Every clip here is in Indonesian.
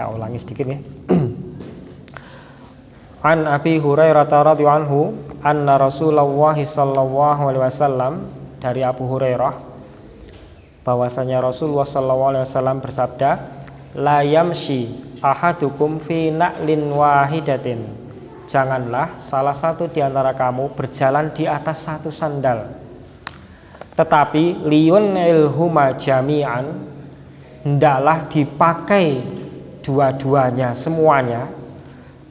Saya ulangi sedikit ya. An Abi Hurairah radhiyallahu anhu anna Rasulullah sallallahu alaihi wasallam, dari Abu Hurairah bahwasanya Rasulullah sallallahu alaihi wasallam bersabda, la yamshi ahadukum fi na'lin wahidatin, janganlah salah satu di antara kamu berjalan di atas satu sandal, tetapi liyun ilhuma jami'an, hendaklah dipakai dua-duanya semuanya,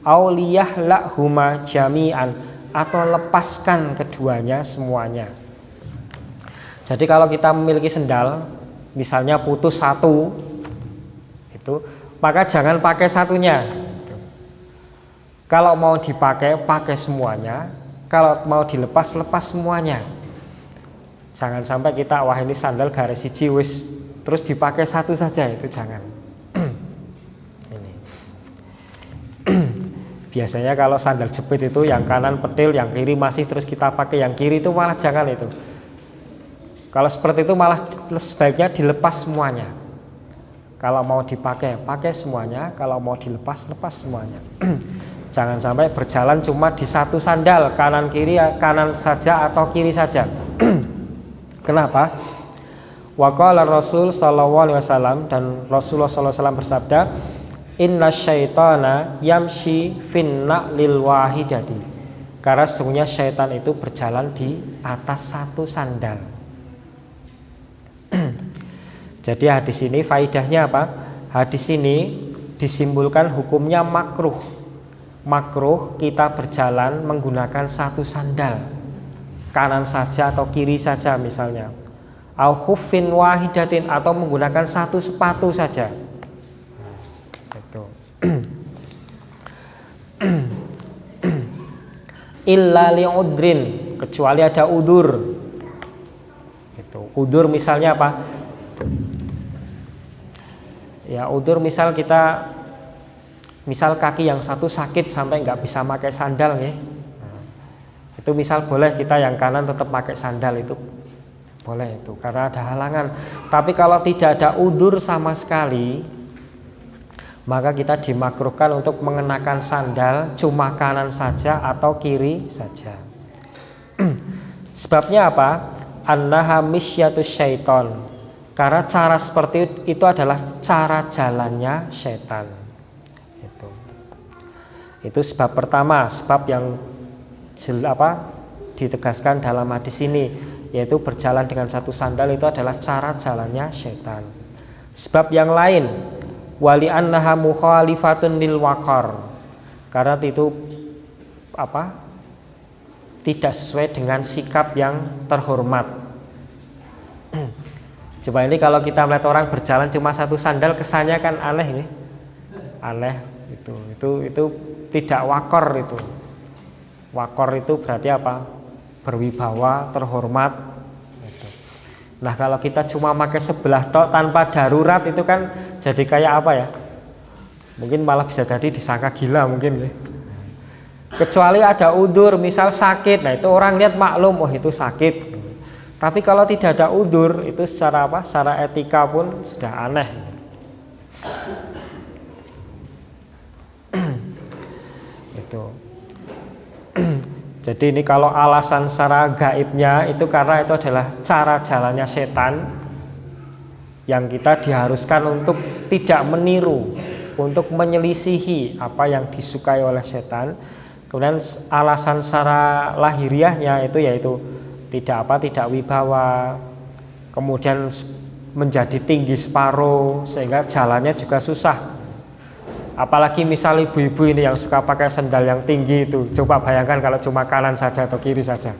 auliyah lahuma jami'an, atau lepaskan keduanya semuanya. Jadi kalau kita memiliki sendal, misalnya putus satu, itu maka jangan pakai satunya. Kalau mau dipakai, pakai semuanya. Kalau mau dilepas, lepas semuanya. Jangan sampai kita, wah ini sandal garis siji wis, terus dipakai satu saja, itu jangan. Ini. Biasanya kalau sandal jepit itu yang kanan pedil, yang kiri masih, terus kita pakai yang kiri, itu malah jangan itu. Kalau seperti itu malah sebaiknya dilepas semuanya. Kalau mau dipakai, pakai semuanya. Kalau mau dilepas, lepas semuanya. Jangan sampai berjalan cuma di satu sandal, kanan kiri, kanan saja atau kiri saja. Kenapa? Wa qala Rasul sallallahu alaihi wasallam, dan Rasulullah sallallahu alaihi wasallam bersabda, inna syaitana yamshi fin na'lil wahidati, karena sesungguhnya syaitan itu berjalan di atas satu sandal. Jadi hadis ini faidahnya apa? Hadis ini disimpulkan hukumnya makruh. Makruh kita berjalan menggunakan satu sandal, kanan saja atau kiri saja misalnya, au khuffin wahidatin, atau menggunakan satu sepatu saja. Itu. Illa li'udrin, kecuali ada udur. Itu. Udur misalnya apa? Ya, udur misal kita, misal kaki yang satu sakit sampai nggak bisa pakai sandal nih. Itu misal boleh kita yang kanan tetap pakai sandal, itu boleh itu karena ada halangan. Tapi kalau tidak ada udur sama sekali, maka kita dimakruhkan untuk mengenakan sandal cuma kanan saja atau kiri saja. Sebabnya apa? Annaha misyatus syaiton, karena cara seperti itu adalah cara jalannya setan. Itu sebab pertama, sebab yang ditegaskan dalam hadis ini, yaitu berjalan dengan satu sandal itu adalah cara jalannya setan. Sebab yang lain, wali annaha mukhalifatun lil waqar, karena itu tidak sesuai dengan sikap yang terhormat. Coba ini kalau kita melihat orang berjalan cuma satu sandal, kesannya kan aneh ini, aneh. Itu tidak wakor. Itu wakor itu berarti apa? Berwibawa, terhormat. Nah kalau kita cuma pakai sebelah tok tanpa darurat, itu kan jadi kayak apa ya? Mungkin malah bisa jadi disangka gila mungkin ya. Kecuali ada udur, misal sakit, nah itu orang lihat maklum, oh itu sakit. Tapi kalau tidak ada udur, itu secara apa? Secara etika pun sudah aneh. Itu. Jadi ini kalau alasan secara gaibnya itu karena itu adalah cara jalannya setan, yang kita diharuskan untuk tidak meniru, untuk menyelisihi apa yang disukai oleh setan. Kemudian alasan secara lahiriahnya itu yaitu tidak wibawa, kemudian menjadi tinggi separuh sehingga jalannya juga susah. Apalagi misal ibu-ibu ini yang suka pakai sandal yang tinggi itu, coba bayangkan kalau cuma kanan saja atau kiri saja,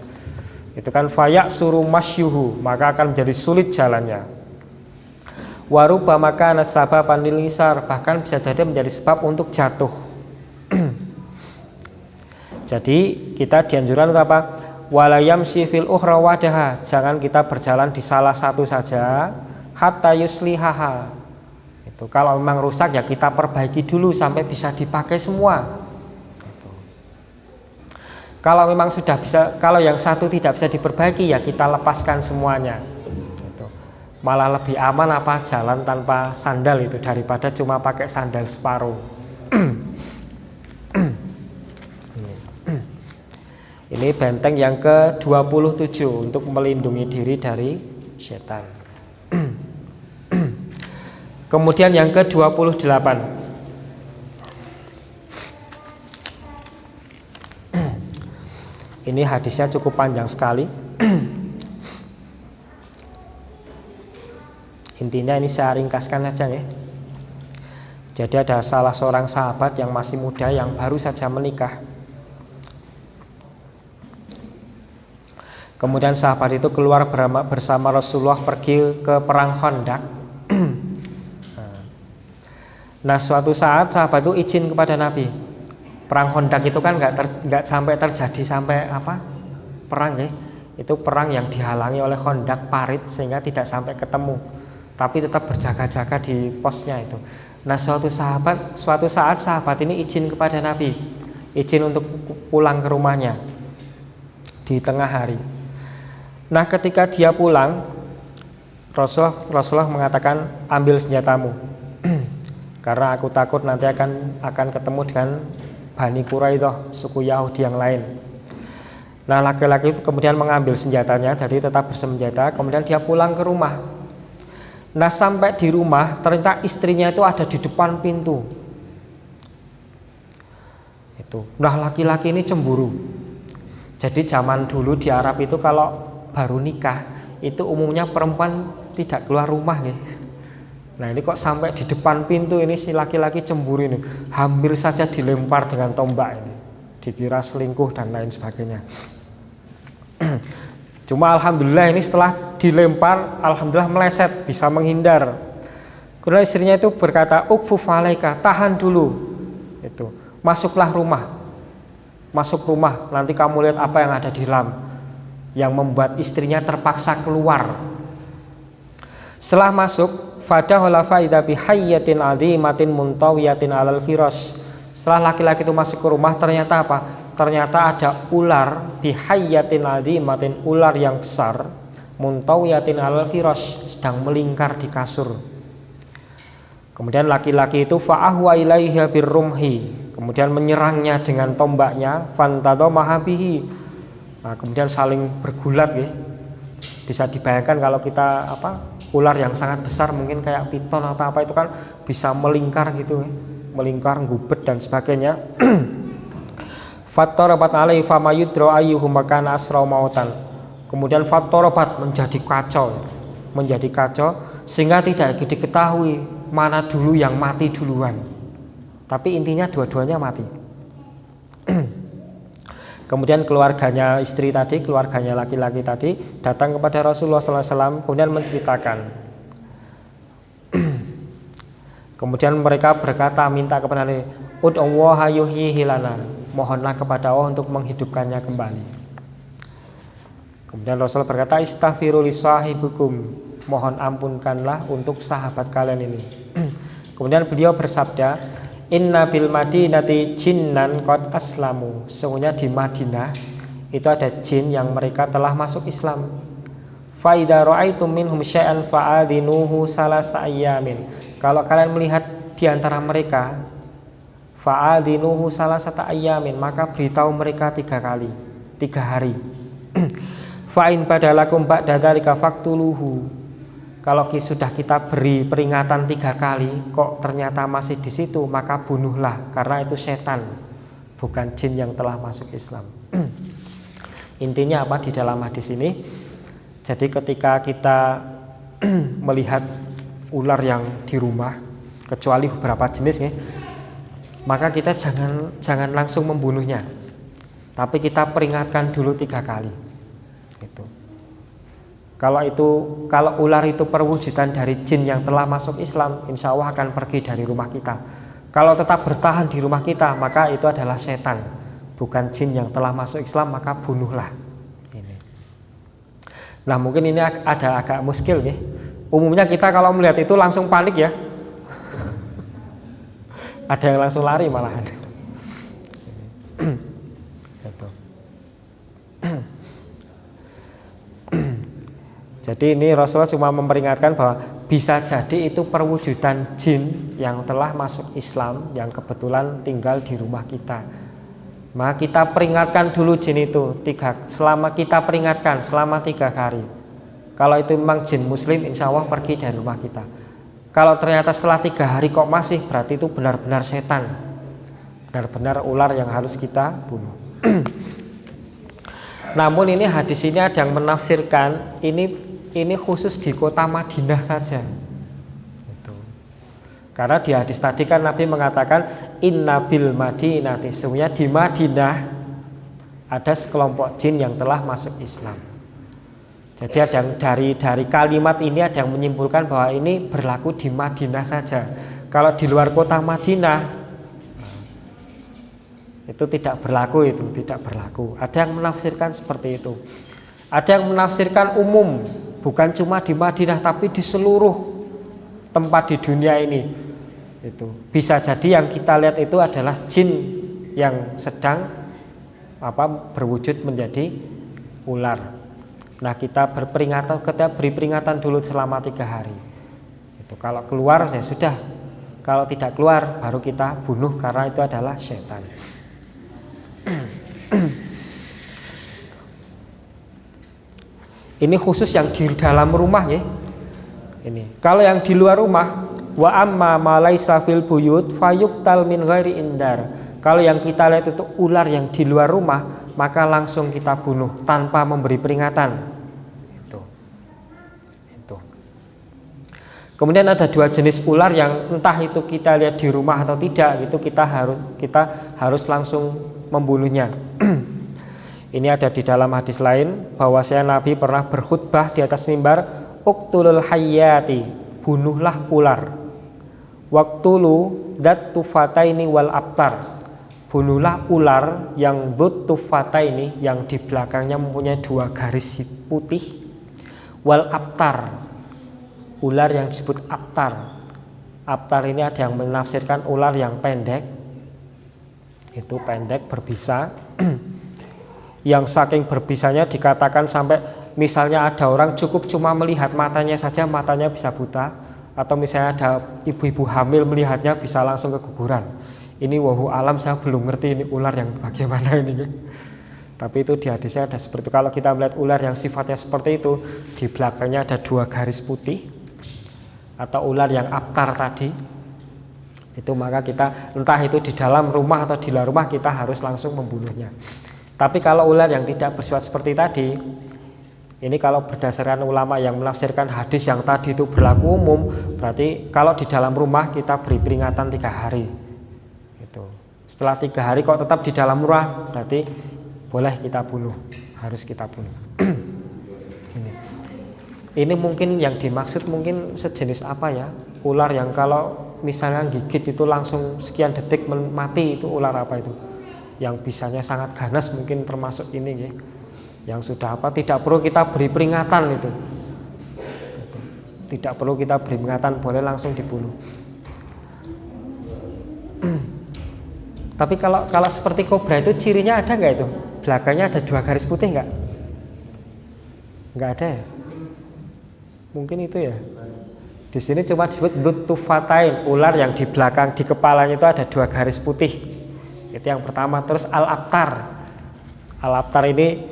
itu kan fayak suruh masyuhu, maka akan menjadi sulit jalannya. Waruba maka nasababan lil isar, bahkan bisa jadi menjadi sebab untuk jatuh. Jadi kita dianjurkan untuk apa? Walayam sifil ukhra wadaha, jangan kita berjalan di salah satu saja, hatta yuslihaha. Itu kalau memang rusak ya kita perbaiki dulu sampai bisa dipakai semua. Itu. Kalau memang sudah bisa, kalau yang satu tidak bisa diperbaiki ya kita lepaskan semuanya. Itu. Malah lebih aman apa jalan tanpa sandal itu daripada cuma pakai sandal separuh. Ini benteng yang ke-27 untuk melindungi diri dari setan. Kemudian yang ke-28. Ini hadisnya cukup panjang sekali. Intinya ini saya ringkaskan saja ya. Jadi ada salah seorang sahabat yang masih muda yang baru saja menikah. Kemudian sahabat itu keluar bersama Rasulullah pergi ke perang Khandaq. Nah suatu saat sahabat itu izin kepada Nabi. Perang Khandaq itu kan nggak sampai terjadi sampai apa perang ya. Itu perang yang dihalangi oleh Khandaq parit sehingga tidak sampai ketemu. Tapi tetap berjaga-jaga di posnya itu. Nah suatu saat sahabat ini izin kepada Nabi, izin untuk pulang ke rumahnya di tengah hari. Nah ketika dia pulang, Rasulullah mengatakan ambil senjatamu, karena aku takut nanti akan ketemu dengan Bani Quraidah, suku Yahudi yang lain. Nah laki-laki itu kemudian mengambil senjatanya, jadi tetap bersenjata. Kemudian dia pulang ke rumah. Nah sampai di rumah ternyata istrinya itu ada di depan pintu. Itu. Nah laki-laki ini cemburu. Jadi zaman dulu di Arab itu kalau baru nikah itu umumnya perempuan tidak keluar rumah ya. Nah ini kok sampai di depan pintu ini si laki-laki cemburu ini, hampir saja dilempar dengan tombak ini, dikira selingkuh dan lain sebagainya. Cuma alhamdulillah ini setelah dilempar, alhamdulillah meleset, bisa menghindar. Kemudian istrinya itu berkata, "Ukfuf alaika, tahan dulu." Itu, masuklah rumah. Masuk rumah, nanti kamu lihat apa yang ada di dalam. Yang membuat istrinya terpaksa keluar. Setelah masuk, fadahala faida bihayyatin adhimatin muntawiyatin alal firas. Setelah laki-laki itu masuk ke rumah, ternyata apa? Ternyata ada ular bihayyatin adhimatin, ular yang besar, muntawiyatin alal firas, sedang melingkar di kasur. Kemudian laki-laki itu fa'ahwa ilaiha birrumhi, kemudian menyerangnya dengan tombaknya, fantadhamaha bihi. Nah, kemudian saling bergulat ya. Bisa dibayangkan kalau kita ular yang sangat besar mungkin kayak piton atau apa itu kan bisa melingkar gitu ya. Melingkar, gubet dan sebagainya. Fattarabat alaihi fama yudra ayyuhum kana asra mautan. Kemudian fattarabat menjadi kacau sehingga tidak diketahui mana dulu yang mati duluan. Tapi intinya dua-duanya mati. Kemudian keluarganya keluarganya laki-laki tadi datang kepada Rasulullah SAW kemudian menceritakan. Kemudian mereka berkata, minta kepada Nabi, ud'ullaha yuhyihi lana, mohonlah kepada Allah untuk menghidupkannya kembali. Kemudian Rasul berkata, istaghfiru li sahibikum, mohon ampunkanlah untuk sahabat kalian ini. Kemudian beliau bersabda, inna bil madinati jinnan qad aslamu, sesungguhnya di Madinah itu ada jin yang mereka telah masuk Islam. Fa idza ra'aitum minhum syai'an fa'adhinuhu salasa ayyamin, kalau kalian melihat di antara mereka, fa'adhinuhu salasata ayyamin, maka beritahu mereka 3 hari. Fa'in badalakum ba'da dzalika faqtuluhu, kalau sudah kita beri peringatan 3 kali kok ternyata masih di situ, maka bunuhlah, karena itu setan, bukan jin yang telah masuk Islam. Intinya apa di dalam hadis ini? Jadi ketika kita melihat ular yang di rumah, kecuali beberapa jenis ya, maka kita jangan langsung membunuhnya, tapi kita peringatkan dulu 3 kali. Gitu. Kalau ular itu perwujudan dari jin yang telah masuk Islam, insya Allah akan pergi dari rumah kita. Kalau tetap bertahan di rumah kita, maka itu adalah setan, bukan jin yang telah masuk Islam, maka bunuhlah. Ini. Nah mungkin ini ada agak muskil ya. Umumnya kita kalau melihat itu langsung panik ya. Ada yang langsung lari malahan. Jadi ini Rasulullah cuma memperingatkan bahwa bisa jadi itu perwujudan jin yang telah masuk Islam yang kebetulan tinggal di rumah kita. Maka kita peringatkan dulu jin itu selama 3 hari. Kalau itu memang jin muslim, insya Allah pergi dari rumah kita. Kalau ternyata setelah 3 hari kok masih, berarti itu benar-benar setan, benar-benar ular yang harus kita bunuh. Namun ini hadis ini ada yang menafsirkan ini khusus di kota Madinah saja. Gitu. Karena di hadis tadi kan Nabi mengatakan inna bil Madinati, sesungguhnya di Madinah ada sekelompok jin yang telah masuk Islam. Jadi ada yang dari kalimat ini ada yang menyimpulkan bahwa ini berlaku di Madinah saja. Kalau di luar kota Madinah itu tidak berlaku, tidak berlaku. Ada yang menafsirkan seperti itu. Ada yang menafsirkan umum, bukan cuma di Madinah tapi di seluruh tempat di dunia ini. Itu bisa jadi yang kita lihat itu adalah jin yang sedang berwujud menjadi ular. Nah, kita beri peringatan dulu selama 3 hari. Itu kalau keluar ya sudah. Kalau tidak keluar baru kita bunuh karena itu adalah setan. Ini khusus yang di dalam rumah ya. Ini. Kalau yang di luar rumah, wa amma ma laisa fil buyut fayuqtal min ghairi indar. Kalau yang kita lihat itu ular yang di luar rumah, maka langsung kita bunuh tanpa memberi peringatan. Itu. Kemudian ada 2 jenis ular yang entah itu kita lihat di rumah atau tidak, itu kita harus langsung membunuhnya. Ini ada di dalam hadis lain bahwasanya Nabi pernah berkhutbah di atas mimbar, uqtulul hayyati, bunuhlah ular. Waqtulu dattufataini wal abtar, bunuhlah ular yang duttufataini, yang di belakangnya mempunyai 2 garis putih, wal abtar, ular yang disebut abtar. Abtar ini ada yang menafsirkan ular yang pendek, itu pendek berbisa. Yang saking berbisanya dikatakan sampai misalnya ada orang cukup cuma melihat matanya saja, matanya bisa buta. Atau misalnya ada ibu-ibu hamil melihatnya bisa langsung keguguran. Ini wahu alam, saya belum ngerti ini ular yang bagaimana ini. Tapi itu di hadisnya ada seperti itu. Kalau kita melihat ular yang sifatnya seperti itu, di belakangnya ada 2 garis putih, atau ular yang abtar tadi, itu maka kita entah itu di dalam rumah atau di luar rumah kita harus langsung membunuhnya. Tapi kalau ular yang tidak bersifat seperti tadi, ini kalau berdasarkan ulama yang menafsirkan hadis yang tadi itu berlaku umum, berarti kalau di dalam rumah kita beri peringatan 3 hari. Gitu. Setelah 3 hari kok tetap di dalam rumah, berarti boleh kita bunuh, harus kita bunuh. Ini mungkin yang dimaksud mungkin sejenis apa ya? Ular yang kalau misalnya gigit itu langsung sekian detik mati, itu ular apa itu? Yang bisanya sangat ganas, mungkin termasuk ini ya. Yang sudah tidak perlu kita beri peringatan itu. Tidak perlu kita beri peringatan, boleh langsung dibunuh. Tapi kalau seperti kobra itu cirinya ada nggak itu? Belakangnya ada 2 garis putih nggak? Nggak ada ya? Mungkin itu ya. Di sini cuma disebut dutufatain, ular yang di belakang di kepalanya itu ada 2 garis putih. Itu yang pertama. Terus al-abtar. Al-abtar ini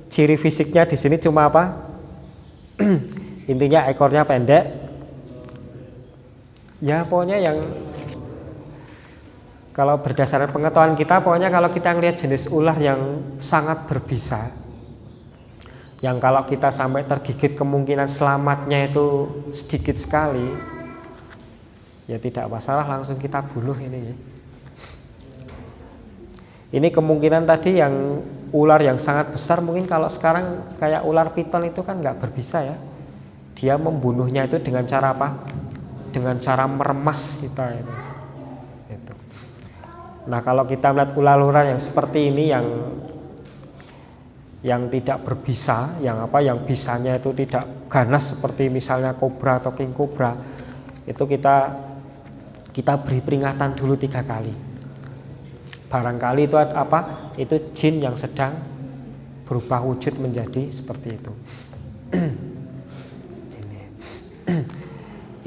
ciri fisiknya di sini cuma apa? Intinya ekornya pendek. Ya pokoknya yang kalau berdasarkan pengetahuan kita, pokoknya kalau kita ngelihat jenis ular yang sangat berbisa, yang kalau kita sampai tergigit kemungkinan selamatnya itu sedikit sekali, ya tidak masalah, langsung kita bunuh ini ya. Ini kemungkinan tadi yang ular yang sangat besar, mungkin kalau sekarang kayak ular piton itu kan nggak berbisa ya. Dia membunuhnya itu dengan cara apa? Dengan cara meremas kita itu. Nah kalau kita melihat ular-ular yang seperti ini yang tidak berbisa, yang bisanya itu tidak ganas seperti misalnya kobra atau king kobra, itu kita beri peringatan dulu 3 kali. Barangkali itu apa? Itu jin yang sedang berubah wujud menjadi seperti itu.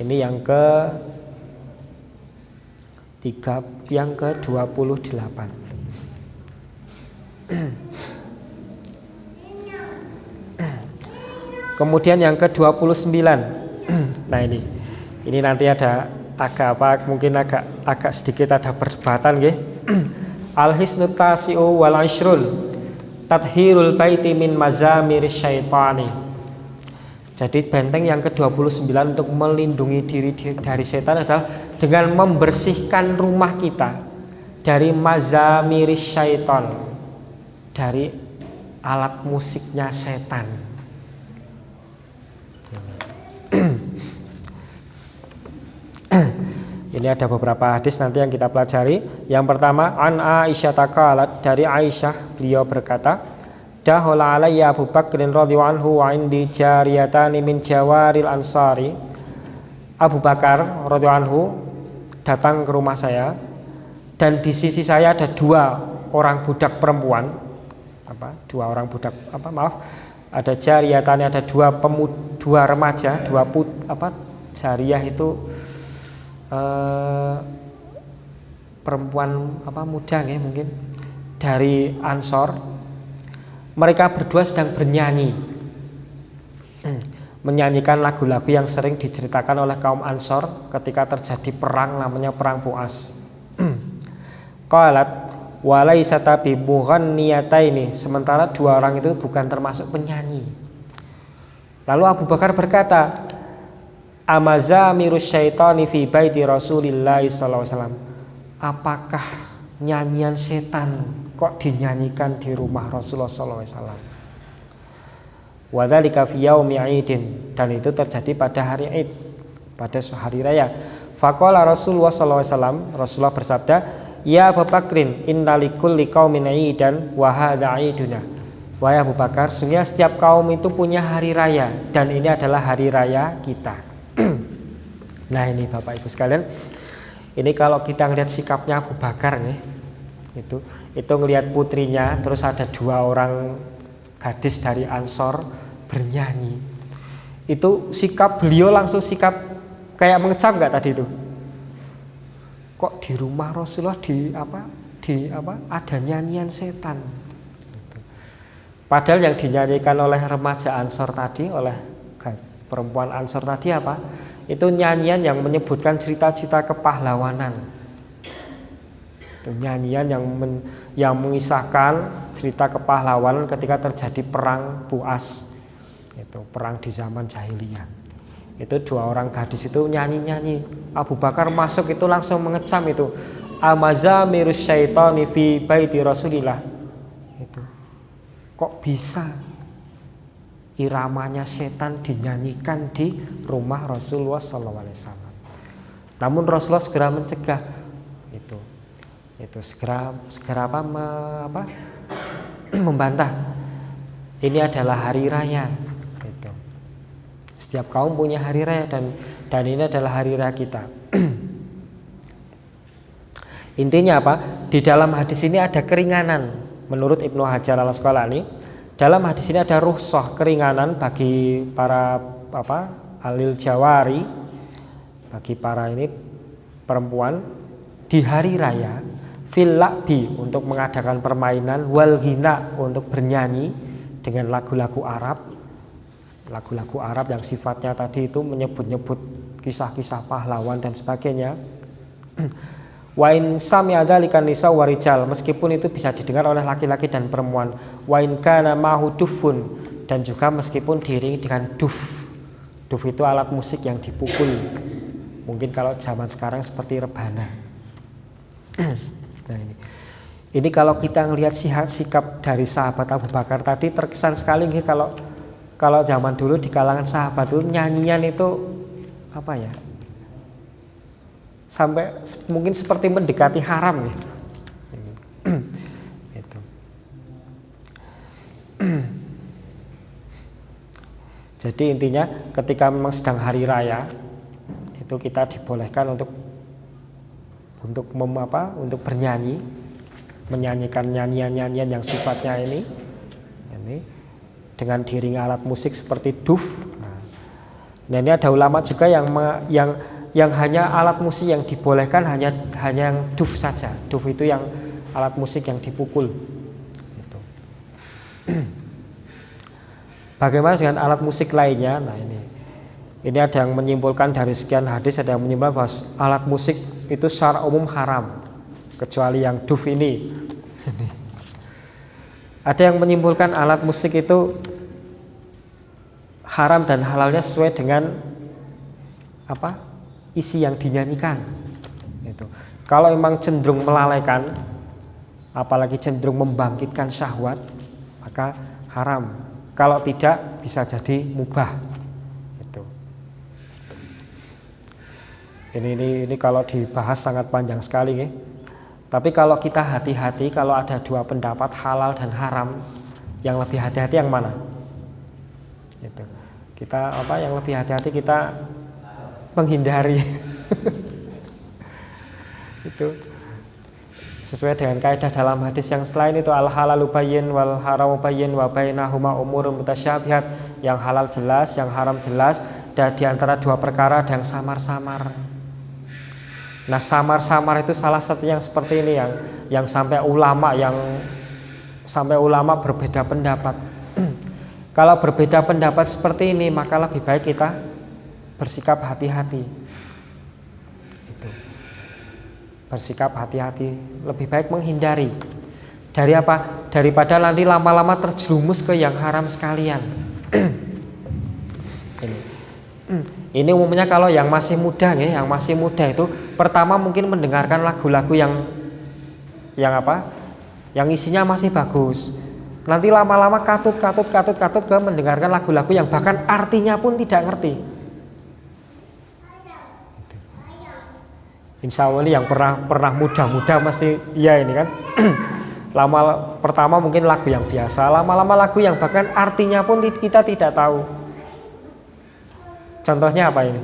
Ini yang ke-28. Kemudian yang ke-29. Nah ini nanti ada mungkin agak sedikit ada perdebatan nggih. Al-hisnut tasi'u wal ashrul tathhirul baiti min mazamiris syaitani. Jadi benteng yang ke-29 untuk melindungi diri dari setan adalah dengan membersihkan rumah kita dari mazamiris syaitan, dari alat musiknya setan. Ini ada beberapa hadis nanti yang kita pelajari. Yang pertama, an Aisyah taqalat, dari Aisyah beliau berkata, dahola alayya Abu Bakrin radhiyallahu anhu wa indi jariyatani min jawaril ansari. Abu Bakar radhiyallahu anhu datang ke rumah saya dan di sisi saya ada dua orang budak perempuan. Ada jariyatani, ada dua remaja, jariyah itu perempuan muda ya, mungkin dari Ansor. Mereka berdua sedang bernyanyi, menyanyikan lagu-lagu yang sering diceritakan oleh kaum Ansor ketika terjadi perang, namanya perang Bu'as. Qalat walaysata bi mughanniyataini, sementara dua orang itu bukan termasuk penyanyi. Lalu Abu Bakar berkata, amazamirus syaitani fi baiti Rasulillah sallallahu alaihi wasallam. Apakah nyanyian setan kok dinyanyikan di rumah Rasulullah sallallahu alaihi wasallam? Wa dzalika fi yaumi Idin, dan itu terjadi pada hari Id, pada hari raya. Faqala Rasulullah sallallahu alaihi wasallam, Rasulullah bersabda, ya Abu Bakrin innalikulli qaumin idan wa hadza iduna. Wahai Abu Bakar, sesungguhnya setiap kaum itu punya hari raya dan ini adalah hari raya kita. Nah ini Bapak Ibu sekalian, ini kalau kita ngelihat sikapnya Abu Bakar nih, itu ngelihat putrinya, terus ada dua orang gadis dari Ansor bernyanyi, itu sikap beliau langsung sikap kayak mengecam nggak tadi itu? Kok di rumah Rasulullah ada nyanyian setan? Padahal yang dinyanyikan oleh remaja Ansor tadi, oleh perempuan Ansor tadi apa? Itu nyanyian yang menyebutkan cerita-cerita kepahlawanan. Itu nyanyian yang mengisahkan cerita kepahlawanan ketika terjadi perang Bu'as. Itu perang di zaman jahiliyah. Itu dua orang gadis itu nyanyi-nyanyi. Abu Bakar masuk itu langsung mengecam itu. Amazamirus syaitani fi baiti Rasulillah. Itu. Kok bisa iramanya setan dinyanyikan di rumah Rasulullah SAW. Namun Rasulullah segera mencegah itu segera membantah. Ini adalah hari raya. Itu. Setiap kaum punya hari raya dan ini adalah hari raya kita. Intinya apa? Di dalam hadis ini ada keringanan menurut Ibnu Hajar al-Asqalani. Dalam hadis ini ada rukhsah, keringanan bagi para alil jawari, bagi para ini perempuan di hari raya, fil la'bi untuk mengadakan permainan, wal ghina untuk bernyanyi dengan lagu-lagu Arab yang sifatnya tadi itu menyebut-nyebut kisah-kisah pahlawan dan sebagainya. Wa in sami'a dzalika nisa wa rijal, meskipun itu bisa didengar oleh laki-laki dan perempuan. Wa in kana mahu dufun, dan juga meskipun diiringi dengan duf. Duf itu alat musik yang dipukul. Mungkin kalau zaman sekarang seperti rebana. Nah ini kalau kita ngelihat sikap dari sahabat Abu Bakar tadi terkesan sekali nih, kalau zaman dulu di kalangan sahabat itu nyanyian itu sampai mungkin seperti mendekati haram ya. Jadi intinya ketika memang sedang hari raya itu kita dibolehkan untuk bernyanyi, menyanyikan nyanyian-nyanyian yang sifatnya ini dengan diiringi alat musik seperti duf. Nah ini ada ulama juga yang hanya alat musik yang dibolehkan hanya yang duf saja. Duf itu yang alat musik yang dipukul. Gitu. Bagaimana dengan alat musik lainnya? Nah ini ada yang menyimpulkan dari sekian hadis, ada yang menyimpulkan bahwa alat musik itu secara umum haram kecuali yang duf ini. Ada yang menyimpulkan alat musik itu haram dan halalnya sesuai dengan apa isi yang dinyanyikan. Gitu. Kalau memang cenderung melalaikan, apalagi cenderung membangkitkan syahwat, maka haram. Kalau tidak bisa jadi mubah. Gitu. Ini kalau dibahas sangat panjang sekali, ya. Tapi kalau kita hati-hati, kalau ada dua pendapat halal dan haram, yang lebih hati-hati yang mana? Gitu. Kita yang lebih hati-hati kita menghindari. Itu sesuai dengan kaidah dalam hadis yang selain itu, al halalu bayyin wal haramu bayyin wa bainahuma umurun mutasyabihat. Yang halal jelas, yang haram jelas, dan di antara dua perkara ada yang samar-samar. Nah samar-samar itu salah satu yang seperti ini yang sampai ulama berbeda pendapat. Kalau berbeda pendapat seperti ini, maka lebih baik kita bersikap hati-hati. Gitu. Bersikap hati-hati, lebih baik menghindari. Dari apa? Daripada nanti lama-lama terjerumus ke yang haram sekalian. Ini umumnya kalau yang masih muda, ya, yang masih muda itu pertama mungkin mendengarkan lagu-lagu yang yang isinya masih bagus. Nanti lama-lama katut ke mendengarkan lagu-lagu yang bahkan artinya pun tidak ngerti. Insya Allah yang pernah muda-muda mesti iya ini kan. Pertama mungkin lagu yang biasa, lama-lama lagu yang bahkan artinya pun kita tidak tahu. Contohnya apa ini?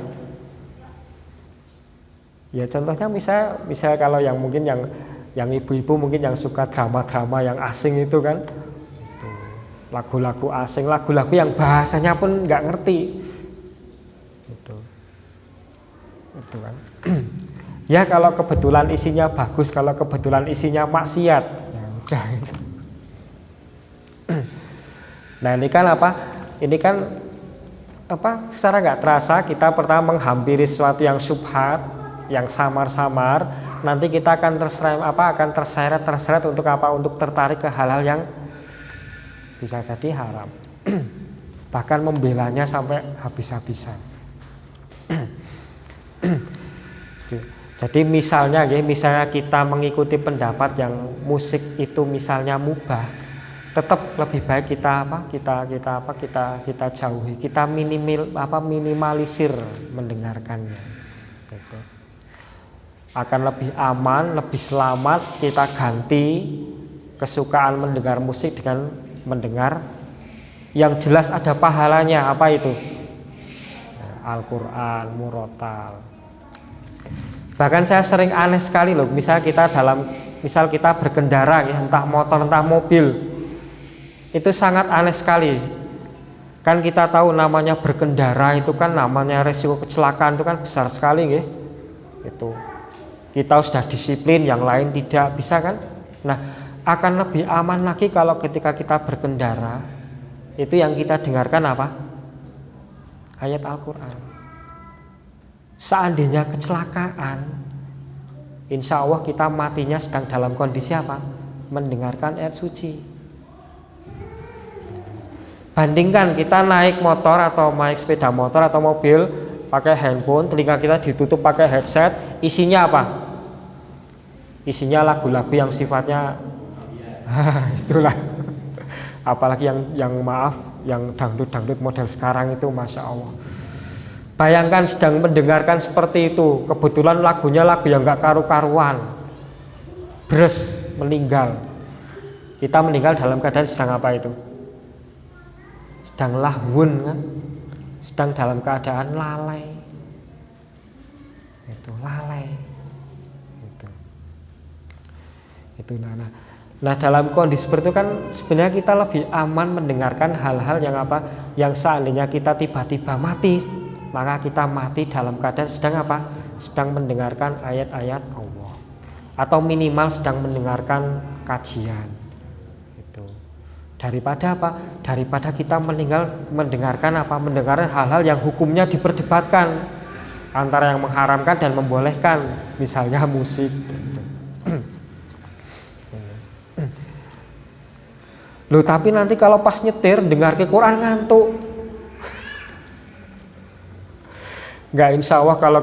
Ya contohnya misal kalau yang mungkin yang ibu-ibu mungkin yang suka drama-drama yang asing itu kan, lagu-lagu asing, lagu-lagu yang bahasanya pun nggak ngerti. Itu kan. Ya kalau kebetulan isinya bagus, kalau kebetulan isinya maksiat, ya udah. Nah ini kan Ini kan secara nggak terasa kita pertama menghampiri sesuatu yang syubhat, yang samar-samar. Nanti kita akan terseret untuk Untuk tertarik ke hal-hal yang bisa jadi haram. Bahkan membelanya sampai habis-habisan. Jadi misalnya kita mengikuti pendapat yang musik itu misalnya mubah, tetap lebih baik kita jauhi, kita minimalisir mendengarkannya. Gitu. Akan lebih aman, lebih selamat kita ganti kesukaan mendengar musik dengan mendengar yang jelas ada pahalanya. Apa itu? Al-Quran, murotal. Bahkan saya sering aneh sekali loh, misal kita berkendara, ya, entah motor entah mobil, itu sangat aneh sekali. Kan kita tahu namanya berkendara itu kan namanya resiko kecelakaan itu kan besar sekali, ya. Itu kita sudah disiplin, yang lain tidak bisa kan. Nah akan lebih aman lagi kalau ketika kita berkendara itu yang kita dengarkan apa? Ayat Al-Quran. Seandainya kecelakaan, insya Allah kita matinya sedang dalam kondisi apa? Mendengarkan ayat suci. Bandingkan kita naik motor atau naik sepeda motor atau mobil pakai handphone, telinga kita ditutup pakai headset, isinya apa? Isinya lagu-lagu yang sifatnya itulah. Apalagi yang dangdut model sekarang itu, masya Allah. Bayangkan sedang mendengarkan seperti itu, kebetulan lagunya lagu yang gak karu-karuan, bres, meninggal. Kita meninggal dalam keadaan sedang apa itu? Sedang lahwun kan? Sedang dalam keadaan lalai. Itu lalai. Itu nah dalam kondisi seperti itu kan sebenarnya kita lebih aman mendengarkan hal-hal yang yang seandainya kita tiba-tiba mati maka kita mati dalam keadaan sedang apa? Sedang mendengarkan ayat-ayat Allah, atau minimal sedang mendengarkan kajian. Itu. Daripada apa? Daripada kita mendengarkan apa? Mendengarkan hal-hal yang hukumnya diperdebatkan antara yang mengharamkan dan membolehkan, misalnya musik. Loh, tapi nanti kalau pas nyetir dengar ke Quran ngantuk. Nggak, insya Allah kalau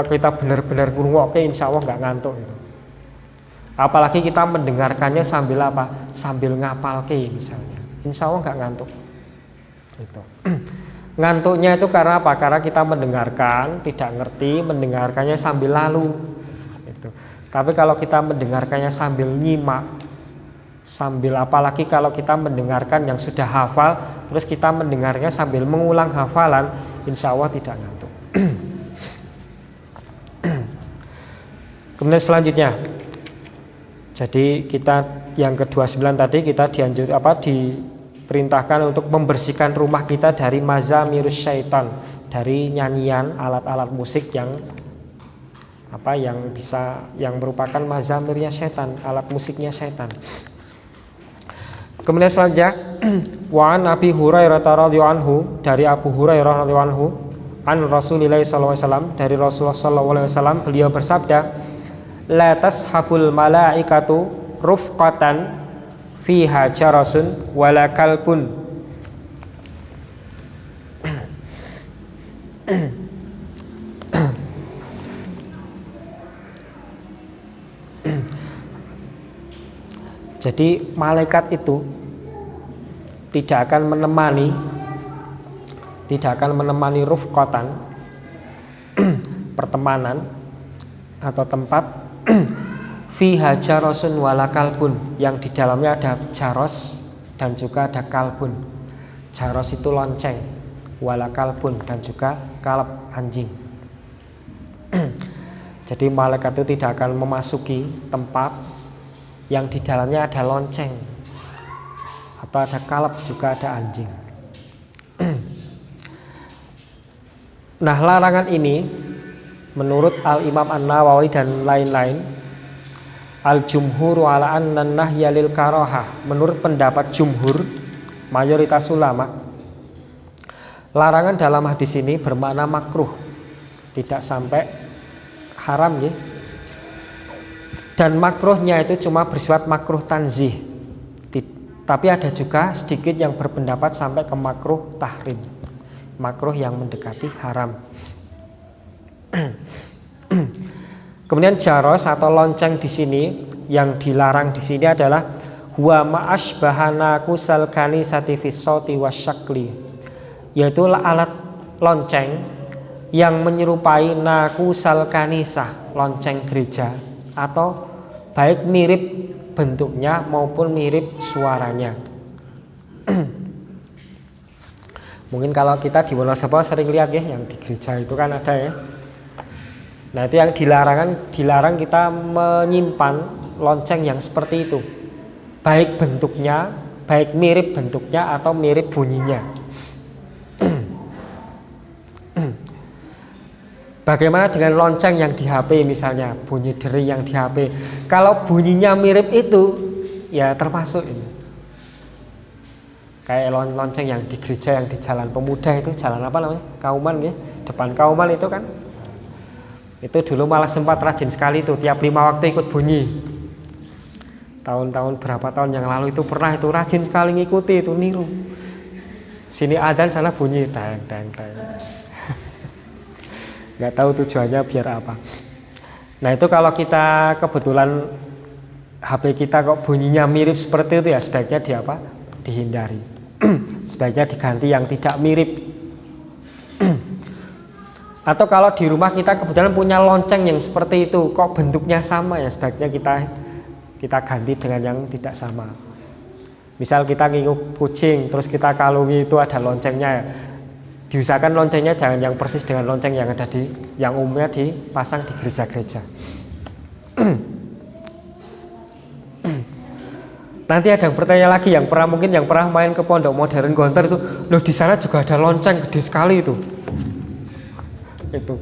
kita benar-benar ngrungokke, insya Allah nggak ngantuk gitu. Apalagi kita mendengarkannya sambil apa? Sambil ngapalke misalnya, insya Allah nggak ngantuk. Gitu. Ngantuknya itu karena apa? Karena kita mendengarkan tidak ngerti, mendengarkannya sambil lalu. Gitu. Tapi kalau kita mendengarkannya sambil nyimak, sambil, apalagi kalau kita mendengarkan yang sudah hafal, terus kita mendengarnya sambil mengulang hafalan, insya Allah tidak ngantuk. Kemudian selanjutnya, jadi kita yang ke-29 tadi kita diperintahkan untuk membersihkan rumah kita dari mazamirus syaitan, dari nyanyian alat-alat musik yang merupakan mazamirnya syaitan, alat musiknya syaitan. Kemudian selanjutnya, wa an Abi Hurairah radhiyallahu anhu, dari Abu Hurairah radhiyallahu anhu, an Rasulillah sallallahu alaihi wasallam, dari Rasulullah sallallahu alaihi wasallam, beliau bersabda, la tashabul malaikatu rufqatan fiha jarasun wala kalbun. Jadi malaikat itu tidak akan menemani rufqatan pertemanan atau tempat fiha jarasun wala kalbun, yang di dalamnya ada jaros dan juga ada kalbun. Jaros itu lonceng, wala kalbun dan juga kalb, anjing. Jadi malaikat itu tidak akan memasuki tempat yang di dalamnya ada lonceng atau ada kalb, juga ada anjing. Nah, larangan ini menurut Al-Imam An-Nawawi dan lain-lain, al-jumhuru ala anna nahya lil karahah, menurut pendapat jumhur, mayoritas ulama, larangan dalam hadis ini bermakna makruh, tidak sampai haram ya. Dan makruhnya itu cuma bersifat makruh tanzih, tapi ada juga sedikit yang berpendapat sampai ke makruh tahrim, makruh yang mendekati haram. Kemudian jaros atau lonceng di sini, yang dilarang di sini adalah huwa ma'ashbahana kusal kanisati fis sauti wasyakli, yaitu alat lonceng yang menyerupai nakusal kanisah, lonceng gereja, atau baik mirip bentuknya maupun mirip suaranya. Mungkin kalau kita di Wonosobo sering lihat ya, yang di gereja itu kan ada ya. Nah, itu yang dilarang kita menyimpan lonceng yang seperti itu, baik bentuknya, baik mirip bentuknya atau mirip bunyinya. Bagaimana dengan lonceng yang di HP misalnya, bunyi deri yang di HP? Kalau bunyinya mirip itu, ya termasuk ini. Kayak lonceng yang di gereja, yang di Jalan Pemuda itu, jalan apa namanya? Kauman ya, depan Kauman itu kan. Itu dulu malah sempat rajin sekali itu, tiap 5 waktu ikut bunyi. Tahun-tahun berapa tahun yang lalu itu pernah itu rajin sekali ngikuti itu, niru. Sini adzan, sana bunyi, dang. Nggak tahu tujuannya biar apa. Nah, itu kalau kita kebetulan HP kita kok bunyinya mirip seperti itu, ya sebaiknya dihindari. Sebaiknya diganti yang tidak mirip. Atau kalau di rumah kita kebetulan punya lonceng yang seperti itu, kok bentuknya sama, ya sebaiknya kita ganti dengan yang tidak sama. Misal kita ngikut kucing, terus kita kalungi itu ada loncengnya, diusahakan loncengnya jangan yang persis dengan lonceng yang ada yang umumnya dipasang di gereja-gereja. Nanti ada yang bertanya lagi, yang pernah main ke Pondok Modern Gontor itu, loh di sana juga ada lonceng gede sekali itu. Itu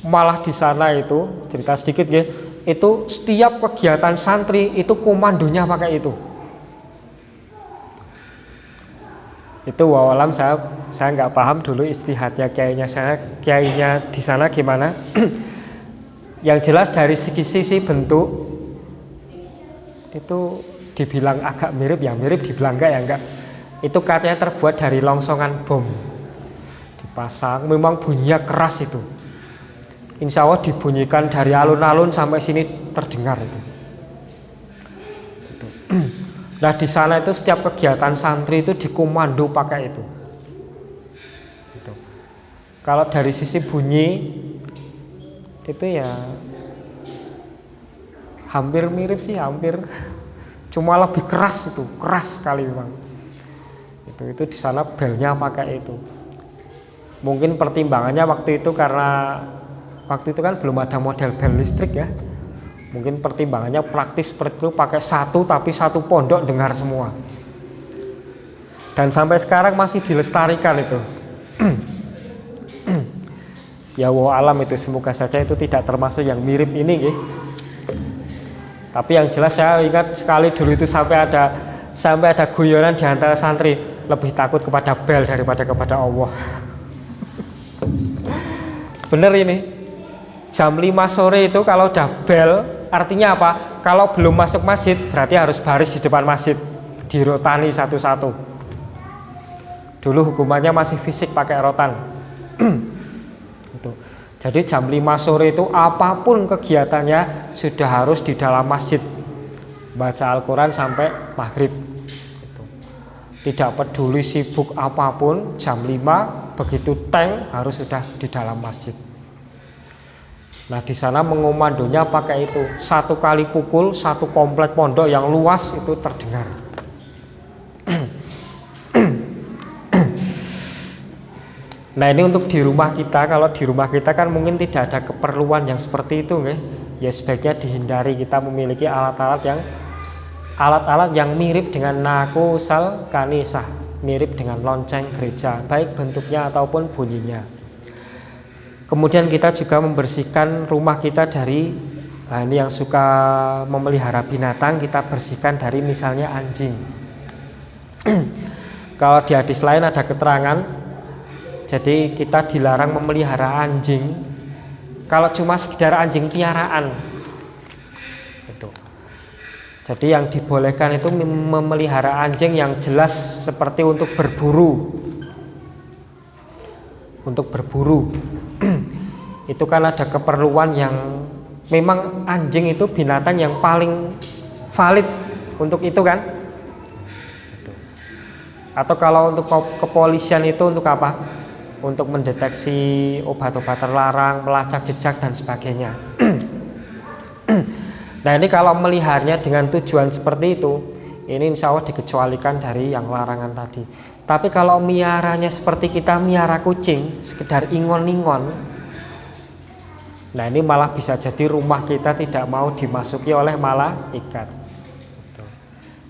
malah di sana itu cerita sedikit ya, itu setiap kegiatan santri itu komandonya pakai itu. Itu wawalam saya nggak paham dulu istihadnya kiainya di sana gimana. Yang jelas dari sisi bentuk itu dibilang agak mirip ya mirip, dibilang enggak ya enggak. Itu katanya terbuat dari longsongan bom dipasang, memang bunyinya keras itu. Insya Allah dibunyikan dari alun-alun sampai sini terdengar itu. Nah di sana itu setiap kegiatan santri itu dikomando pakai itu. Kalau dari sisi bunyi itu ya hampir mirip sih, hampir, cuma lebih keras itu, keras sekali memang. Itu di sana belnya pakai itu. Mungkin pertimbangannya waktu itu karena waktu itu kan belum ada model bel listrik ya. Mungkin pertimbangannya praktis seperti itu, pakai satu tapi satu pondok dengar semua. Dan sampai sekarang masih dilestarikan itu. Ya wa alam itu, semoga saja itu tidak termasuk yang mirip ini gitu. Tapi yang jelas saya ingat sekali dulu itu sampai ada guyonan di antara santri, lebih takut kepada bel daripada kepada Allah. Bener ini. Jam 5 sore itu kalau udah bel, artinya apa? Kalau belum masuk masjid berarti harus baris di depan masjid, dirotani satu-satu. Dulu hukumannya masih fisik pakai rotan. Jadi jam 5 sore itu apapun kegiatannya sudah harus di dalam masjid, baca Al-Quran sampai maghrib. Tidak peduli sibuk apapun, jam 5 begitu tank harus sudah di dalam masjid. Nah di sana mengomandonya pakai itu, satu kali pukul satu komplek pondok yang luas itu terdengar. Nah ini untuk di rumah kita, kalau di rumah kita kan mungkin tidak ada keperluan yang seperti itu, ya sebaiknya dihindari. Kita memiliki alat-alat yang mirip dengan nakusal kanisah, mirip dengan lonceng gereja, baik bentuknya ataupun bunyinya. Kemudian kita juga membersihkan rumah kita dari, nah ini yang suka memelihara binatang, kita bersihkan dari misalnya anjing. Kalau di hadis lain ada keterangan, jadi kita dilarang memelihara anjing kalau cuma sekedar anjing piaraan. Jadi yang dibolehkan itu memelihara anjing yang jelas seperti untuk berburu. Untuk berburu. Itu kan ada keperluan yang memang anjing itu binatang yang paling valid untuk itu kan. Atau kalau untuk kepolisian itu untuk apa? Untuk mendeteksi obat-obat terlarang, melacak jejak dan sebagainya. Nah ini kalau meliharnya dengan tujuan seperti itu, ini insya Allah dikecualikan dari yang larangan tadi. Tapi kalau miaranya seperti kita miara kucing, sekedar ingon-ingon, nah ini malah bisa jadi rumah kita tidak mau dimasuki oleh malaikat.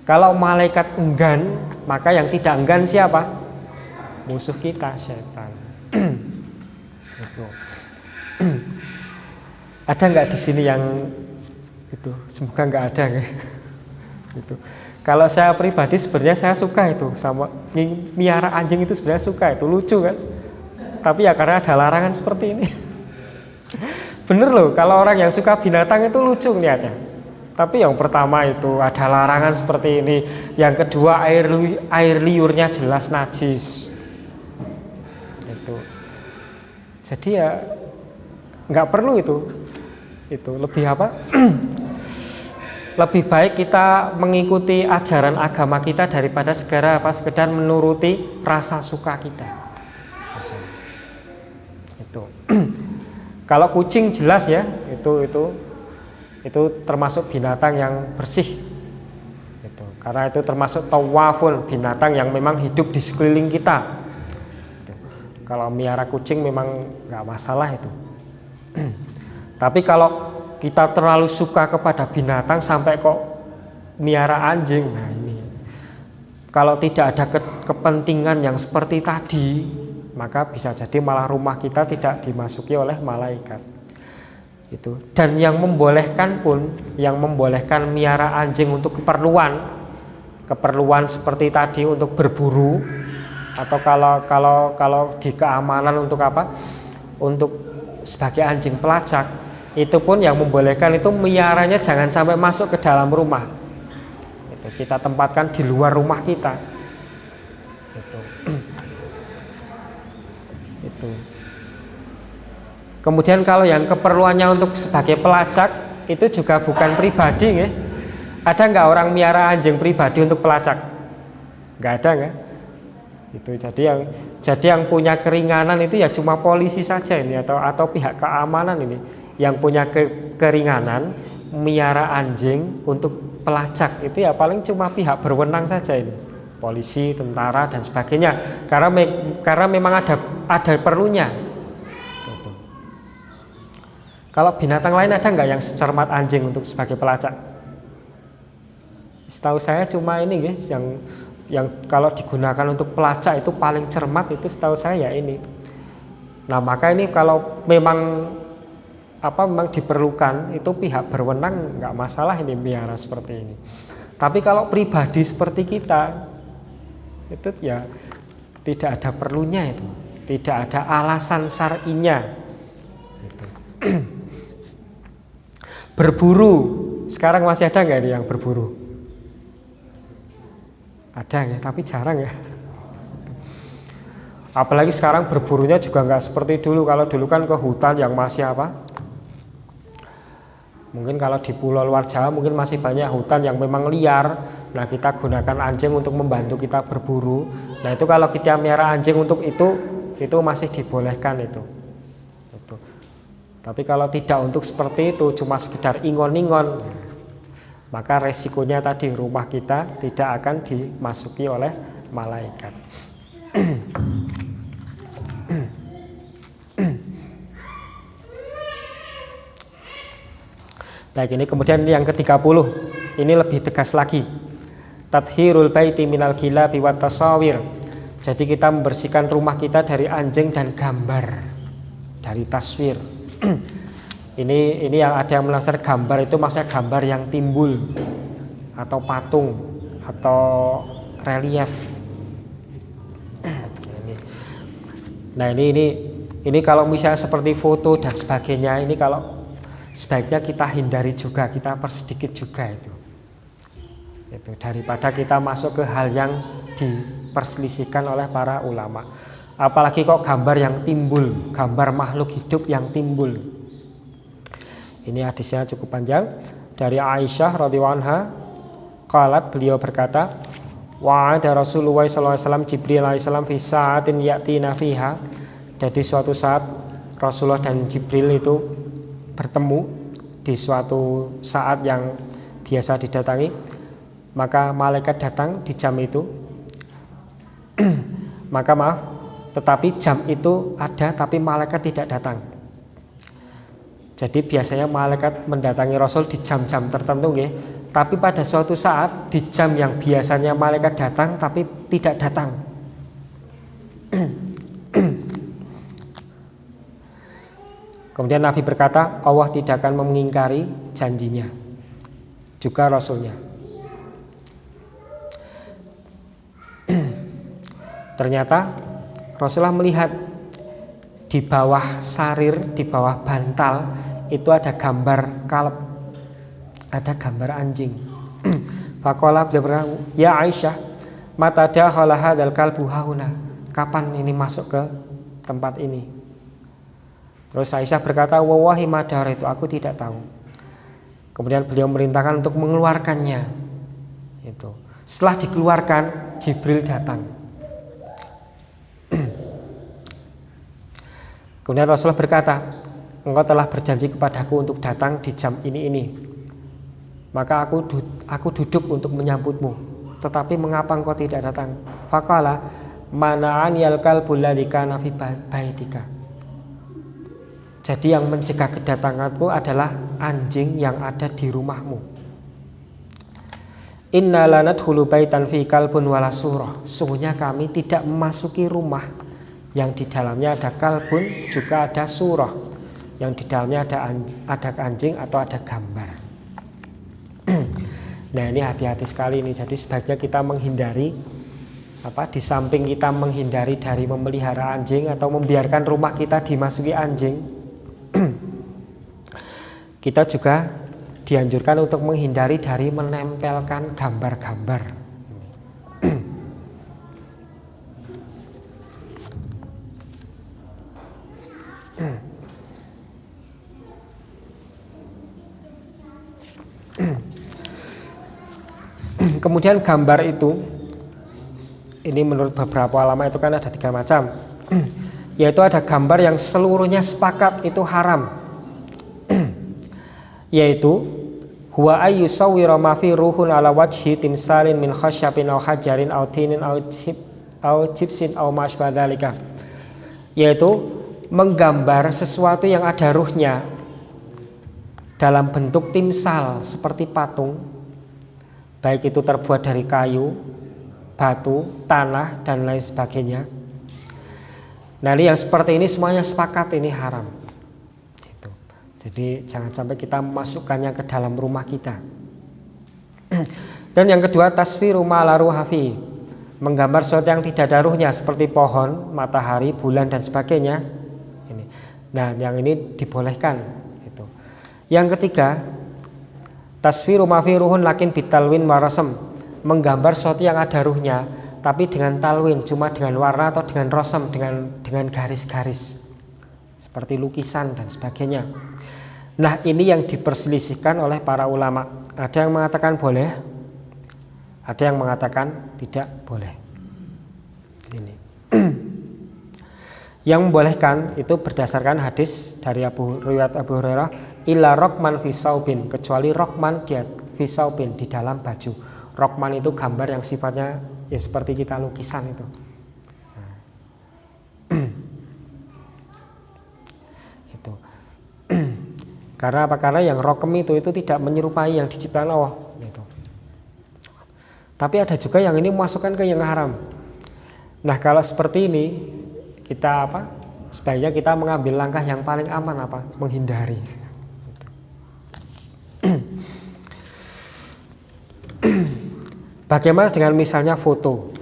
Kalau malaikat enggan, maka yang tidak enggan siapa? Musuh kita, setan. Ada nggak di sini yang itu? Semoga nggak ada ya. Gitu. Kalau saya pribadi sebenarnya saya suka itu sama miara anjing itu, sebenarnya suka itu, lucu kan. Tapi ya karena ada larangan seperti ini. Bener loh, kalau orang yang suka binatang itu lucu ngeliatnya. Tapi yang pertama itu ada larangan seperti ini, yang kedua air liurnya jelas najis. Itu. Jadi ya nggak perlu itu lebih apa? Lebih baik kita mengikuti ajaran agama kita daripada sekedar menuruti rasa suka kita. Itu. Kalau kucing jelas ya, itu termasuk binatang yang bersih. Itu. Karena itu termasuk tawafun, binatang yang memang hidup di sekeliling kita. Itu. Kalau miara kucing memang nggak masalah itu. Tapi kalau kita terlalu suka kepada binatang sampai kok miara anjing, nah ini kalau tidak ada kepentingan yang seperti tadi, maka bisa jadi malah rumah kita tidak dimasuki oleh malaikat. Itu. Dan yang membolehkan miara anjing untuk keperluan seperti tadi untuk berburu, atau kalau di keamanan untuk apa? Untuk sebagai anjing pelacak, itu pun yang membolehkan itu miaranya jangan sampai masuk ke dalam rumah. Itu kita tempatkan di luar rumah kita. Itu. Kemudian kalau yang keperluannya untuk sebagai pelacak itu juga bukan pribadi, ya. Ada nggak orang miara anjing pribadi untuk pelacak? Nggak ada, nggak? Itu jadi yang punya keringanan itu ya cuma polisi saja ini, atau pihak keamanan ini yang punya keringanan miara anjing untuk pelacak. Itu ya paling cuma pihak berwenang saja ini, polisi, tentara dan sebagainya, karena memang ada perlunya. Gitu. Kalau binatang lain ada nggak yang secermat anjing untuk sebagai pelacak? Setahu saya cuma ini, guys, yang kalau digunakan untuk pelacak itu paling cermat itu setahu saya ya ini. Nah, maka ini kalau memang diperlukan, itu pihak berwenang nggak masalah ini miara seperti ini. Tapi kalau pribadi seperti kita itu ya tidak ada perlunya, itu tidak ada alasan syar'inya. Gitu. Berburu sekarang masih ada nggak yang berburu? Ada ya, tapi jarang ya. Apalagi sekarang berburunya juga nggak seperti dulu. Kalau dulu kan ke hutan yang masih mungkin kalau di pulau luar Jawa mungkin masih banyak hutan yang memang liar. Nah, kita gunakan anjing untuk membantu kita berburu. Nah, itu kalau kita miara anjing untuk itu masih dibolehkan itu. Tapi kalau tidak untuk seperti itu, cuma sekedar ingon-ingon, maka resikonya tadi rumah kita tidak akan dimasuki oleh malaikat. Baik, ini kemudian yang ke-30, ini lebih tegas lagi. Tathhirul baiti minal gilabi wat tasawir. Jadi kita membersihkan rumah kita dari anjing dan gambar, dari taswir. Ini yang ada yang menafsir gambar itu maksudnya gambar yang timbul atau patung atau relief. Nah, ini kalau misalnya seperti foto dan sebagainya, ini kalau sebaiknya kita hindari juga, kita persedikit juga itu daripada kita masuk ke hal yang diperselisihkan oleh para ulama. Apalagi kok gambar yang timbul, gambar makhluk hidup yang timbul. Ini hadisnya cukup panjang dari Aisyah radhiyallahu anha. Qalat, beliau berkata, wa'ada Rasulullah sallallahu alaihi wasallam Jibril alaihi salam fi sa'atin ya'tina fiha. Jadi suatu saat Rasulullah dan Jibril itu bertemu di suatu saat yang biasa didatangi. Maka malaikat datang di jam itu. Tetapi jam itu ada tapi malaikat tidak datang. Jadi biasanya malaikat mendatangi Rasul di jam-jam tertentu, nggih. Tapi pada suatu saat di jam yang biasanya malaikat datang tapi tidak datang. Kemudian Nabi berkata, Allah tidak akan mengingkari janjinya, juga Rasulnya. Ternyata Rasulullah melihat di bawah sarir, di bawah bantal itu ada gambar kalb, ada gambar anjing. Faqala, beliau berkata, ya Aisyah, mata dakhala hadzal kalbu hauna. Kapan ini masuk ke tempat ini? Terus Aisyah berkata, wallahi madar, itu aku tidak tahu. Kemudian beliau merintahkan untuk mengeluarkannya. Itu. Setelah dikeluarkan, Jibril datang. Kemudian Rasulullah berkata, engkau telah berjanji kepadaku untuk datang di jam ini. Maka aku duduk untuk menyambutmu. Tetapi mengapa engkau tidak datang? Faqala, mana'aniyal kalbul ladzi kana fi baitika. Jadi yang mencegah kedatanganku adalah anjing yang ada di rumahmu. Inna lanadkhulu baitan fi kalbun wala surah. Sungguhnya kami tidak memasuki rumah yang di dalamnya ada kalbun, juga ada surah, yang di dalamnya ada anjing atau ada gambar. Nah ini hati-hati sekali ini. Jadi sebaiknya kita menghindari di samping kita menghindari dari memelihara anjing atau membiarkan rumah kita dimasuki anjing, kita juga dianjurkan untuk menghindari dari menempelkan gambar-gambar. Kemudian gambar itu, ini menurut beberapa ulama itu kan ada 3 macam, yaitu ada gambar yang seluruhnya sepakat itu haram, yaitu huwa ayyusawwira ma fi ruhun ala wajhi timsalin min khasyabin aw hajarin aw tinin aw jibsin aw ma asbah dzalika, yaitu menggambar sesuatu yang ada ruhnya dalam bentuk timsal seperti patung, baik itu terbuat dari kayu, batu, tanah, dan lain sebagainya. Nah ini yang seperti ini semuanya sepakat ini haram. Jadi jangan sampai kita memasukkannya ke dalam rumah kita. Dan yang kedua, taswiru ma la ruha fi, menggambar sesuatu yang tidak ada ruhnya seperti pohon, matahari, bulan, dan sebagainya. Ini. Nah yang ini dibolehkan. Itu. Yang ketiga, taswiru ma fi ruhun lakin bitalwin warasem, menggambar sesuatu yang ada ruhnya tapi dengan talwin, cuma dengan warna atau dengan rosem, dengan garis-garis seperti lukisan dan sebagainya. Nah ini yang diperselisihkan oleh para ulama. Ada yang mengatakan boleh, ada yang mengatakan tidak boleh. Ini yang membolehkan itu berdasarkan hadis dari riwayat Abu Hurairah, illa rokman fi saubin, kecuali rokman dia fi saubin, di dalam baju. Rokman itu gambar yang sifatnya ya seperti kita lukisan itu. Itu. Karena apa? Karena yang rokem itu tidak menyerupai yang diciptakan Allah. Gitu. Tapi ada juga yang ini memasukkan ke yang haram. Nah kalau seperti ini kita sebaiknya kita mengambil langkah yang paling aman menghindari. Bagaimana dengan misalnya foto?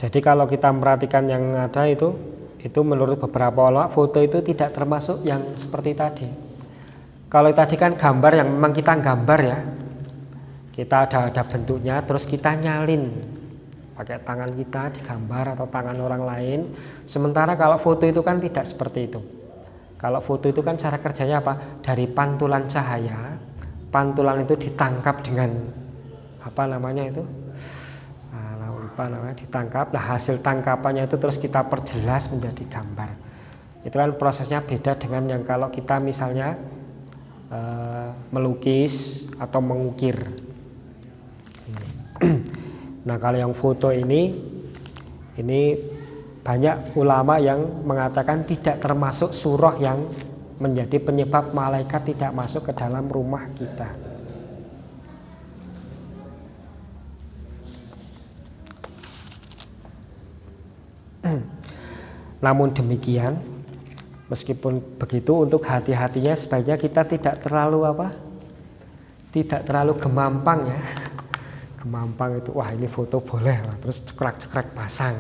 Jadi kalau kita memperhatikan yang ada itu menurut beberapa ulama foto itu tidak termasuk yang seperti tadi. Kalau tadi kan gambar yang memang kita gambar ya, kita ada bentuknya, terus kita nyalin pakai tangan kita digambar atau tangan orang lain. Sementara kalau foto itu kan tidak seperti itu. Kalau foto itu kan cara kerjanya dari pantulan cahaya, pantulan itu ditangkap dengan ditangkap. Nah hasil tangkapannya itu terus kita perjelas menjadi gambar. Itu kan prosesnya beda dengan yang kalau kita misalnya melukis atau mengukir. Nah kalau yang foto ini banyak ulama yang mengatakan tidak termasuk surah yang menjadi penyebab malaikat tidak masuk ke dalam rumah kita. Namun demikian, meskipun begitu, untuk hati-hatinya sebaiknya kita tidak terlalu gemampang ya. Gemampang itu, wah ini foto boleh, terus cekrek-cekrek pasang.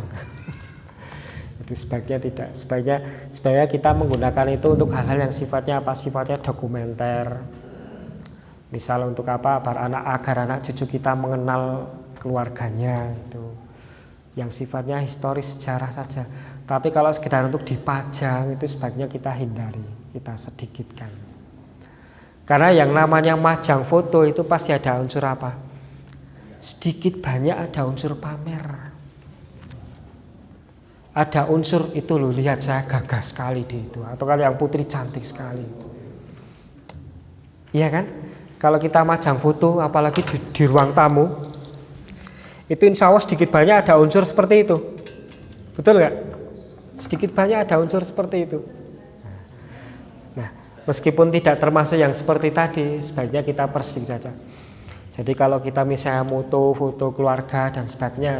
Itu sebaiknya tidak. Sebaiknya kita menggunakan itu untuk hal-hal yang sifatnya sifatnya dokumenter. Misal untuk agar anak cucu kita mengenal keluarganya itu. Yang sifatnya historis sejarah saja. Tapi kalau sekedar untuk dipajang itu sebaiknya kita hindari, kita sedikitkan. Karena yang namanya majang foto itu pasti ada unsur sedikit banyak ada unsur pamer. Ada unsur itu loh, lihat saya gagah sekali di itu, atau kalau yang putri cantik sekali. Iya kan? Kalau kita majang foto apalagi di ruang tamu, itu insya Allah sedikit banyak ada unsur seperti itu. Betul nggak? Sedikit banyak ada unsur seperti itu. Nah, meskipun tidak termasuk yang seperti tadi, sebaiknya kita persing saja. Jadi kalau kita misalnya foto keluarga dan sebagainya,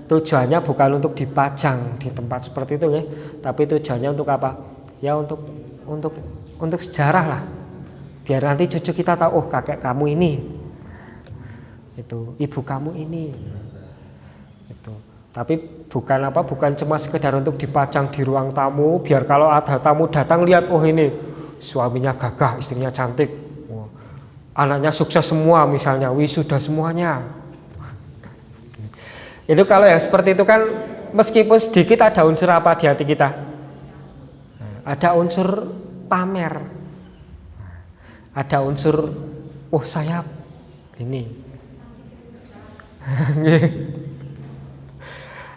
tujuannya bukan untuk dipajang di tempat seperti itu ya, tapi tujuannya untuk apa? Ya untuk sejarah lah. Biar nanti cucu kita tahu, oh kakek kamu ini, itu ibu kamu ini. Itu. Tapi bukan cuma sekedar untuk dipajang di ruang tamu, biar kalau ada tamu datang lihat, oh ini suaminya gagah, istrinya cantik. Anaknya sukses semua misalnya, wisuda semuanya. Itu kalau yang seperti itu kan meskipun sedikit ada unsur apa di hati kita? Ada unsur pamer. Ada unsur, oh saya ini.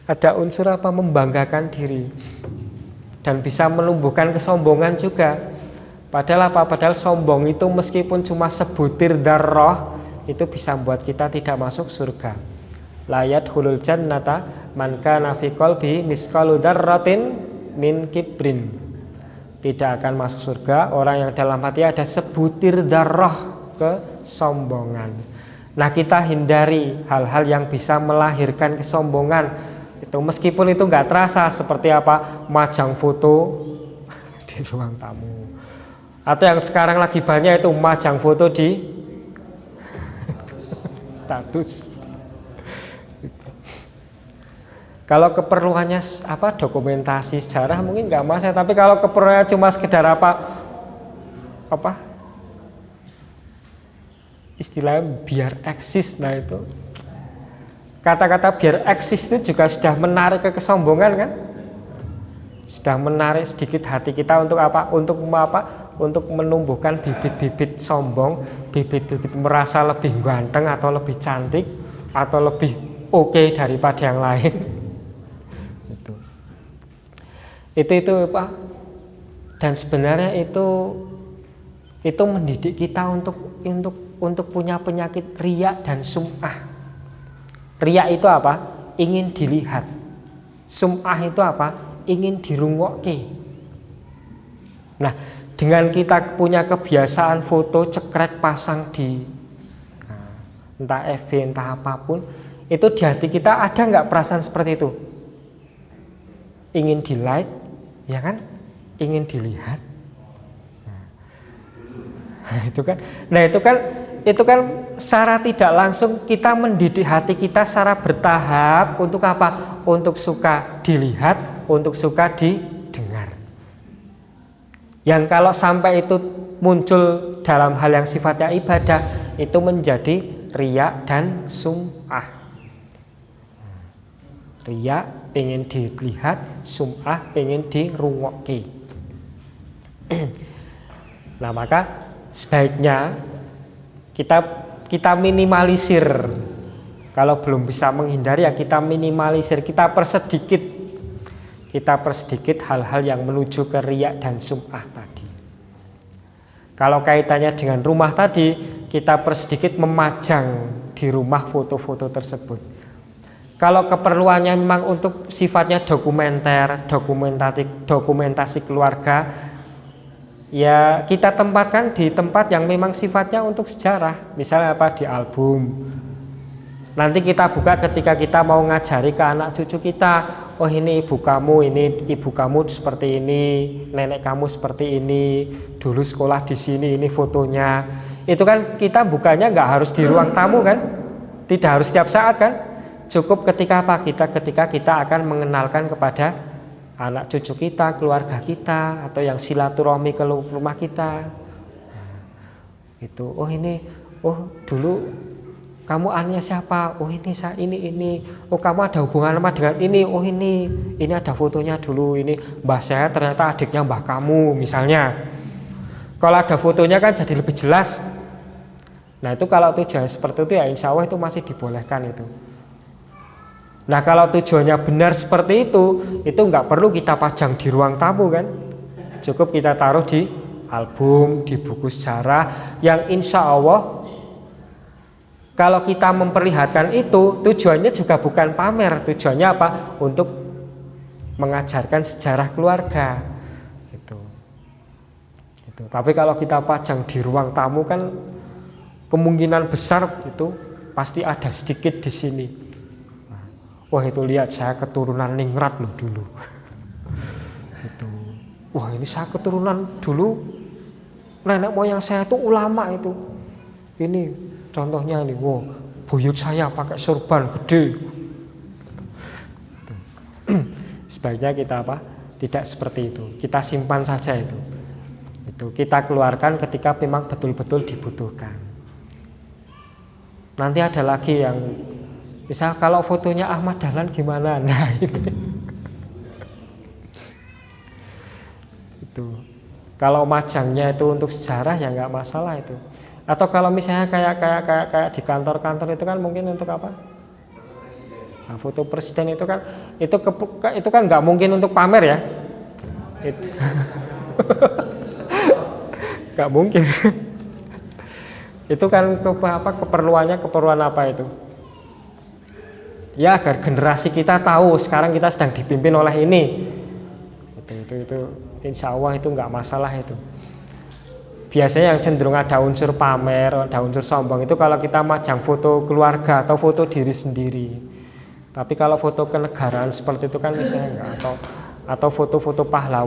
Ada unsur apa? Membanggakan diri. Dan bisa menumbuhkan kesombongan juga. Padahal apa? Padahal sombong itu meskipun cuma sebutir darah itu bisa membuat kita tidak masuk surga. Layat hulul jannata man kana fi qalbi misqalu dzarratin min kibrin. Tidak akan masuk surga orang yang dalam hati ada sebutir darah kesombongan. Nah, kita hindari hal-hal yang bisa melahirkan kesombongan. Itu meskipun itu nggak terasa, seperti apa? Majang foto di ruang tamu. Atau yang sekarang lagi banyak itu majang foto di status. Kalau keperluannya apa dokumentasi sejarah mungkin nggak masalah, tapi kalau keperluannya cuma sekedar apa istilahnya biar eksis, nah itu kata-kata biar eksis itu juga sudah menarik ke kesombongan kan, sudah menarik sedikit hati kita untuk apa? Untuk menumbuhkan bibit-bibit sombong, bibit-bibit merasa lebih ganteng atau lebih cantik atau lebih oke daripada yang lain. Itu apa? Dan sebenarnya itu mendidik kita untuk punya penyakit riya dan sum'ah. Riya itu apa? Ingin dilihat. Sum'ah itu apa? Ingin dirungokke. Nah, dengan kita punya kebiasaan foto cekrek pasang di entah FB entah apapun, itu di hati kita ada nggak perasaan seperti itu? Ingin di like, ya kan? Ingin dilihat. Nah, itu kan secara tidak langsung kita mendidik hati kita secara bertahap untuk apa? Untuk suka dilihat, untuk suka didengar. Yang kalau sampai itu muncul dalam hal yang sifatnya ibadah, itu menjadi riya dan sum'ah. Riya pengen dilihat, sum'ah pengen dirungokke. Nah, maka sebaiknya kita minimalisir. Kalau belum bisa menghindari ya kita minimalisir, kita persedikit hal-hal yang menuju ke riya dan sum'ah tadi. Kalau kaitannya dengan rumah tadi, kita persedikit memajang di rumah foto-foto tersebut. Kalau keperluannya memang untuk sifatnya dokumentasi keluarga, ya kita tempatkan di tempat yang memang sifatnya untuk sejarah. Misalnya apa? Di album. Nanti kita buka ketika kita mau ngajari ke anak cucu kita. Oh, ini ibu kamu, ini ibu kamu seperti ini, nenek kamu seperti ini, dulu sekolah di sini, ini fotonya. Itu kan kita bukanya nggak harus di ruang tamu kan, tidak harus setiap saat kan. Cukup ketika apa? Ketika kita akan mengenalkan kepada anak cucu kita, keluarga kita, atau yang silaturahmi ke rumah kita. Itu, oh ini, oh dulu kamu anaknya siapa? Oh ini saya ini. Oh kamu ada hubungan apa dengan ini? Oh ini ada fotonya dulu. Ini mbah saya ternyata adiknya mbah kamu misalnya. Kalau ada fotonya kan jadi lebih jelas. Nah itu kalau tujuan seperti itu ya insya Allah itu masih dibolehkan itu. Nah kalau tujuannya benar seperti itu nggak perlu kita pajang di ruang tamu kan. Cukup kita taruh di album, di buku sejarah yang insya Allah kalau kita memperlihatkan itu, tujuannya juga bukan pamer, tujuannya apa? Untuk mengajarkan sejarah keluarga. Gitu. Tapi kalau kita pajang di ruang tamu kan kemungkinan besar itu pasti ada sedikit di sini. Wah itu lihat saya keturunan ningrat loh dulu. Itu. Wah ini saya keturunan dulu, nenek moyang saya itu ulama itu. Ini contohnya nih, wow, buyut saya pakai sorban gede. Sebaiknya kita apa? Tidak seperti itu. Kita simpan saja itu. Itu kita keluarkan ketika memang betul-betul dibutuhkan. Nanti ada lagi yang misal kalau fotonya Ahmad Dahlan gimana? Nah ini. Itu. Kalau majangnya itu untuk sejarah ya nggak masalah itu. Atau kalau misalnya kayak di kantor-kantor itu kan mungkin untuk apa? Nah, foto presiden itu kan nggak mungkin untuk pamer ya. Nggak mungkin. Itu kan keperluan apa itu? Ya agar generasi kita tahu sekarang kita sedang dipimpin oleh ini. Itu insya Allah itu nggak masalah itu. Biasanya yang cenderung ada unsur pamer, ada unsur sombong itu kalau kita majang foto keluarga atau foto diri sendiri. Tapi kalau foto kenegaraan seperti itu kan misalnya enggak, atau foto-foto pahlawan